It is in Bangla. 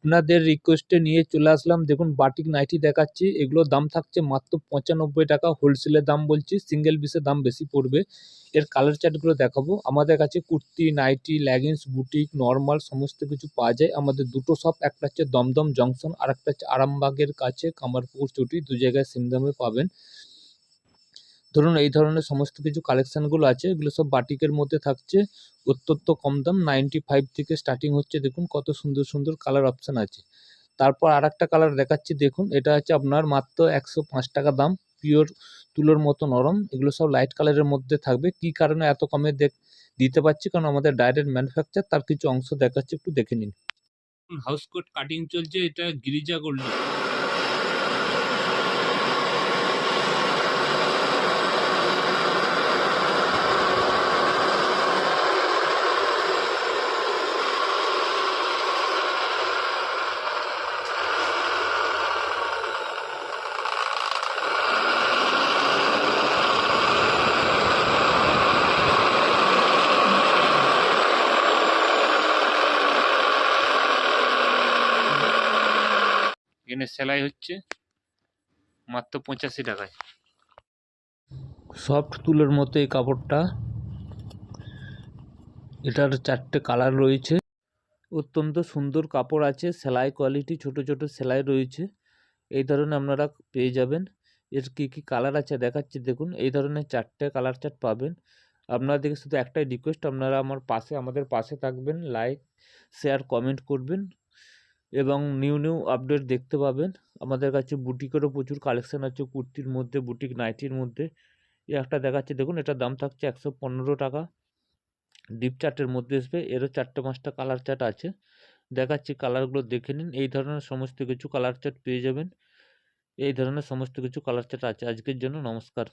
আপনাদের রিকোয়েস্টে নিয়ে চলে আসলাম। দেখুন বাটিক নাইটি দেখাচ্ছি, এগুলোর দাম থাকছে মাত্র ৯৫ টাকা, হোলসেলের দাম বলছি, সিঙ্গেল পিসের দাম বেশি পড়বে। এর কালার চার্টগুলো দেখাবো। আমাদের কাছে kurti, nighty, leggings, boutique, normal সমস্ত কিছু পাওয়া যায়। আমাদের দুটো শপ, একটা হচ্ছে দমদম জংশন, আর একটা হচ্ছে আরামবাগের কাছে কামারপুকুর চটি, দু জায়গায় সেম দামে পাবেন। ধরুন এই ধরনের সমস্ত কিছু কালেকশানগুলো আছে, এগুলো সব বাটিকের মধ্যে থাকছে, অত্যন্ত কম দাম, 95 থেকে স্টার্টিং হচ্ছে। দেখুন কত সুন্দর সুন্দর কালার অপশান আছে। তারপর আর একটা কালার দেখাচ্ছি, দেখুন এটা হচ্ছে আপনার মাত্র 105 টাকা দাম, পিওর তুলোর মতো নরম। এগুলো সব লাইট কালারের মধ্যে থাকবে। কি কারণে এত কমে দিতে পারছি, কারণ আমাদের ডাইরেক্ট ম্যানুফ্যাকচার, তার কিছু অংশ দেখাচ্ছি, একটু দেখে নিন। হাউস কোট কাটিং চলছে, এটা গিরিজা গোল্ড। এখানে সেলাই হচ্ছে মাত্র 85 টাকায়। সফট তুলোর মতো এই কাপড়টা, এটার 4টে কালার রয়েছে, অত্যন্ত সুন্দর কাপড় আছে, সেলাই কোয়ালিটি, ছোট ছোট সেলাই রয়েছে। এই ধরনের আপনারা পেয়ে যাবেন। এর কি কি কালার আছে দেখাচ্ছি, দেখুন এই ধরনের 4টে কালার চার্ট পাবেন। আপনাদেরকে শুধু একটাই রিকোয়েস্ট, আপনারা আমাদের পাশে থাকবেন, লাইক শেয়ার কমেন্ট করবেন এবং নিউ আপডেট দেখতে পাবেন। আমাদের কাছে বুটিকেরও প্রচুর কালেকশান আছে, কুর্তির মধ্যে, বুটিক নাইটির মধ্যে। এই একটা দেখাচ্ছি, দেখুন এটার দাম থাকছে 115 টাকা, ডিপ চার্টের মধ্যে আসবে। এরও 4টে-5টা কালার চার্ট আছে, দেখাচ্ছি, কালারগুলো দেখে নিন। এই ধরনের সমস্ত কিছু কালার চার্ট পেয়ে যাবেন, এই ধরনের সমস্ত কিছু কালার চার্ট আছে। আজকের জন্য নমস্কার।